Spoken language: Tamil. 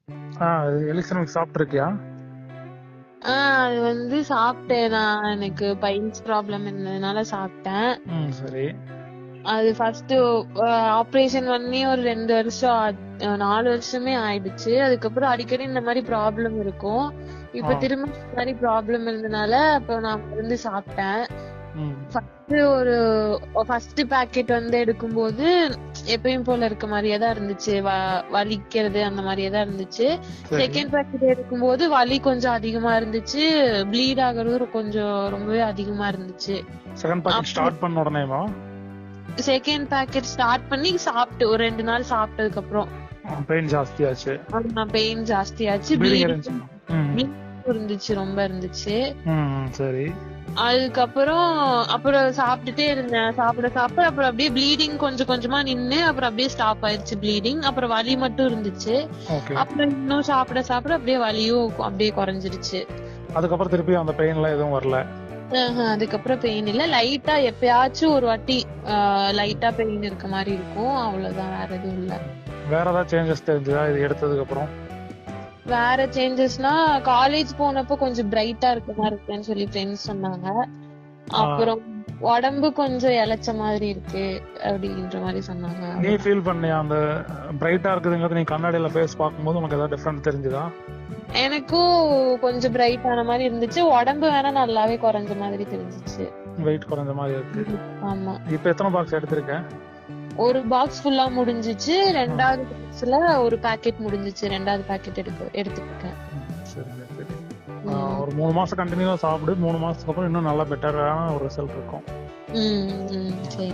எலிக்சனுக்கு சாப்பிட்டுருக்கியா? அது வந்து சாப்பிட்டேன் நான். எனக்கு பைல்ஸ் ப்ராப்ளம் இருந்ததுனால சாப்பிட்டேன். சரி. அது ஃபர்ஸ்ட் ஆபரேஷன் பண்ணி ஒரு 2 வருஷம் 4 வருஷமே ஆயிடுச்சு. அதுக்கப்புறம் அடிக்கடி இந்த மாதிரி ப்ராப்ளம் இருக்கும். இப்ப திரும்ப இந்த மாதிரி ப்ராப்ளம் இருந்தனால அப்ப நான் மருந்து சாப்பிட்டேன். ஃபர்ஸ்ட் பேக்கெட் வந்து எடுக்கும்போது எப்பயும் போல இருக்க மாதிரியே தான் இருந்துச்சு. வலிக்கிறது அந்த மாதிரியே தான் இருந்துச்சு. செகண்ட் பேக்கெட் எடுக்கும்போது வலி கொஞ்சம் அதிகமா இருந்துச்சு. ப்ளீட் ஆகுறது கொஞ்சம் ரொம்பவே அதிகமா இருந்துச்சு. செகண்ட் பேக்கெட் ஸ்டார்ட் பண்ண உடனேவா? செகண்ட் பேக்கெட் ஸ்டார்ட் பண்ணி சாப்பிட்டு ஒரு 2 நாள் சாப்பிட்டதுக்கு அப்புறம் பெயின் ஜாஸ்தியாச்சு. பெயின் ஜாஸ்தியாச்சு. இருந்துச்சு, ரொம்ப இருந்துச்சு. சரி. அப்புறம் சாப்பிட்டுட்டே இருந்தேன். சாப்பிட அப்புறம் அப்படியே ப்ளீடிங் கொஞ்சம் கொஞ்சமா நின்னு அப்புறம் அப்படியே ஸ்டாப் ஆயிருச்சு ப்ளீடிங். அப்புறம் வலி மட்டும் இருந்துச்சு. அப்புறம் இன்னும் சாப்பிட அப்படியே வலியும் அப்படியே குறைஞ்சிருச்சு. அதுக்கப்புறம் திருப்பி அந்த பெயின்ல எதுவும் வரல? அதுக்கப்புறம் பெயின் இல்ல. லைட்டா எப்பயாச்சும் ஒரு வாட்டி லைட்டா பெயின் இருக்க மாதிரி இருக்கும், அவ்வளவுதான். வேற எதுவும் இல்ல. வேற ஏதாவது சேஞ்சஸ் தெரிஞ்சதா இது எடுத்ததுக்கு அப்புறம்? வேற சேஞ்சஸ்னா காலேஜ் போனப்போ கொஞ்சம் பிரைட்டா இருக்க மாதிரி இருக்குன்னு சொல்லி ஃப்ரெண்ட்ஸ் சொன்னாங்க. அப்புறம் உடம்பு கொஞ்சம் இளைச்ச மாதிரி இருக்கு அப்படின்ற மாதிரி சொன்னாங்க. நீ ஃபீல் பண்ணியா அந்த பிரைட்டா இருக்குதுங்கிறது? நீ கண்ணாடியில ஃபேஸ் பார்க்கும்போது உனக்கு ஏதாவது டிஃபரண்ட் தெரிஞ்சதா? எனக்கும் கொஞ்சம் பிரைட் ஆன மாதிரி இருந்துச்சு. உடம்பு வேணா நல்லாவே குறைஞ்ச மாதிரி தெரிஞ்சிச்சு. வெயிட் குறைஞ்ச மாதிரி இருக்கு. ஆமா. இப்போ எத்தனை பாக்ஸ் எடுத்திருக்க? ஒரு பாக்ஸ் ஃபுல்லா முடிஞ்சிச்சு. ரெண்டாவது பாக்ஸ்ல ஒரு பாக்கெட் முடிஞ்சிச்சு. ரெண்டாவது பாக்கெட் எடுத்துக்கிட்டேன். சரி சரி. ஒரு 3 மாசம் கண்டினியூவா சாப்பிடு. 3 மாசத்துக்கு அப்புறம் இன்னும் நல்லா பெட்டரான ஒரு ரிசல்ட் இருக்கும். சரி.